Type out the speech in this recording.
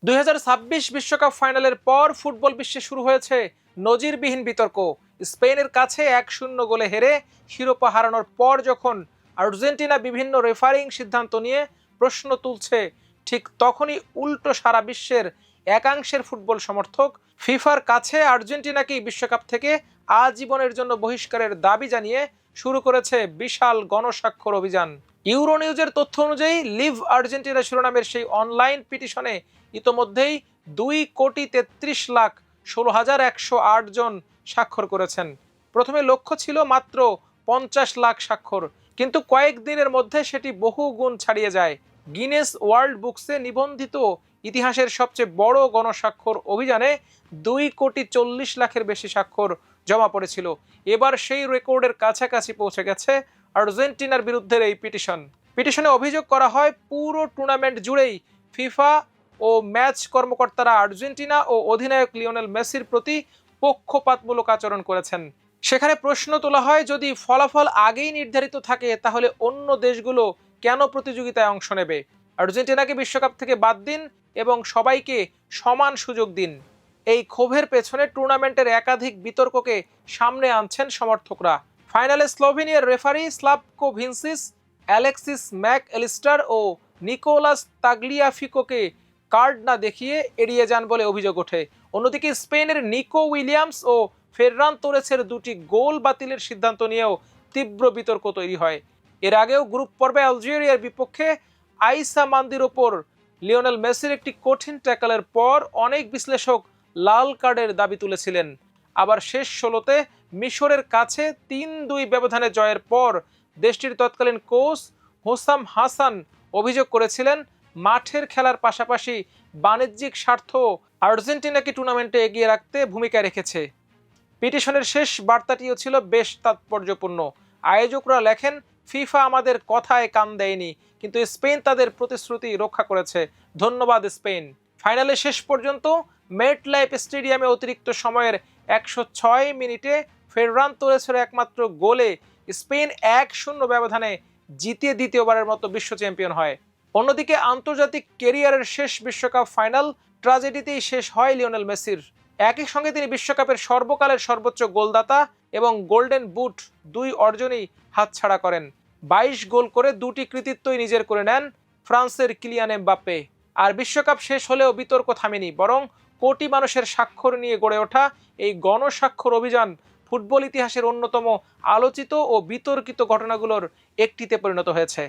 2026 বিশ্বকাপ ফাইনালের পর ফুটবল বিশ্বে শুরু হয়েছে নজিরবিহীন বিতর্ক। স্পেনের কাছে 1-0 গোলে হেরে শিরোপা হারানোর পর যখন আর্জেন্টিনা বিভিন্ন রেফারিং সিদ্ধান্ত নিয়ে প্রশ্ন তুলছে, ঠিক তখনই উল্টো সারা বিশ্বের একাংশের ফুটবল সমর্থক ফিফার কাছে আর্জেন্টিনাকেই বিশ্বকাপ থেকে আজীবনের জন্য বহিষ্কারের দাবি জানিয়ে শুরু করেছে বিশাল গণস্বাক্ষর অভিযান। ইউরোনিউজের তথ্য অনুযায়ী লিভ আর্জেন্টিনা শিরোনামের সেই অনলাইন পিটিশনে ইতোমধ্যেই 2,33,16,108 জন স্বাক্ষর করেছেন। প্রথমে লক্ষ্য ছিল মাত্র 50 লাখ স্বাক্ষর, কিন্তু কয়েকদিনের মধ্যে সেটি বহু গুণ ছাড়িয়ে যায়। গিনেস ওয়ার্ল্ড বুকসে নিবন্ধিত ইতিহাসের সবচেয়ে বড় গণস্বাক্ষর অভিযানে 2,40,00,000-এর বেশি স্বাক্ষর জমা পড়েছিল। এবার সেই রেকর্ডের কাছাকাছি পৌঁছে গেছে আর্জেন্টিনার বিরুদ্ধে এই পিটিশনে অভিযোগ করা হয় পুরো টুর্নামেন্ট জুড়েই ফিফা ও ম্যাচ কর্মকর্তারা আর্জেন্টিনা ও অধিনায়ক লিওনেল মেসির প্রতি পক্ষপাতমূলক আচরণ করেছেন। সেখানে প্রশ্ন তোলা হয়, যদি ফলাফল আগেই নির্ধারিত থাকে তাহলে অন্য দেশগুলো কেন প্রতিযোগিতায় অংশ নেবে? আর্জেন্টিনাকে বিশ্বকাপ থেকে বাদ দিন এবং সবাইকে সমান সুযোগ দিন। এই ক্ষোভের পেছনে টুর্নামেন্টের একাধিক বিতর্ককে সামনে আনছেন সমর্থকরা। ফাইনালে স্লোভেনিয়ার referee Slavko Vincic, Alexis Mac Allister ও নিকোলাস তাগলিয়াফিকোকে কার্ড না দেখিয়ে এড়িয়ে যান বলে অভিযোগ ওঠে। অন্যদিকে স্পেনের নিকো উইলিয়ামস ও ফেররান তোরেসের দুটি গোল বাতিলের সিদ্ধান্ত নিয়েও তীব্র বিতর্ক তৈরি হয়। এর আগেও গ্রুপ পর্বে আলজেরিয়ার বিপক্ষে আইসা মান্দির ওপর লিওনেল মেসির একটি কঠিন ট্যাকলের পর অনেক বিশ্লেষক লাল কার্ডের দাবি তুলেছিলেন। আবার শেষ 16তে মিশরের কাছে 3-2 ব্যবধানে জয়ের পর দেশটির তৎকালীন কোচ হোসাম হাসান অভিযোগ করেছিলেন, মাঠের খেলার পাশাপাশি বাণিজ্যিক স্বার্থ আর্জেন্টিনাকে টুর্নামেন্টে এগিয়ে রাখতে ভূমিকা রেখেছে। পিটিশনের শেষ বার্তাটিও ছিল বেশ তাৎপর্যপূর্ণ। আয়োজকরা লেখেন, ফিফা আমাদের কথায় কান দেয়নি, কিন্তু স্পেন তাদের প্রতিশ্রুতি রক্ষা করেছে। ধন্যবাদ স্পেন। ফাইনালে শেষ পর্যন্ত মেটলাইফ স্টেডিয়ামে অতিরিক্ত সময়ের 106 মিনিটে ফেররান তোরেসের একমাত্র গোলে স্পেন 1-0 ব্যবধানে জিতিয়ে দ্বিতীয়বারের মতো বিশ্ব চ্যাম্পিয়ন হয়। অন্যদিকে আন্তর্জাতিক কেরিয়ারের শেষ বিশ্বকাপ ফাইনাল ট্র্যাজেডিতেই শেষ হয় লিওনেল মেসির। একই সঙ্গে তিনি বিশ্বকাপের সর্বকালের সর্বোচ্চ গোলদাতা এবং গোল্ডেন বুট 2 অর্জনই হাতছাড়া করেন। 22 গোল করে 2টি কৃতিত্বই নিজের করে নেন ফ্রান্সের কিলিয়ান এমবাপ্পে। আর বিশ্বকাপ শেষ হলেও বিতর্ক থামেনি, বরং কোটি মানুষের স্বাক্ষর নিয়ে গড়ে ওঠা এই গণস্বাক্ষর অভিযান ফুটবল ইতিহাসের অন্যতম আলোচিত ও বিতর্কিত ঘটনাগুলোর একটিতে পরিণত হয়েছে।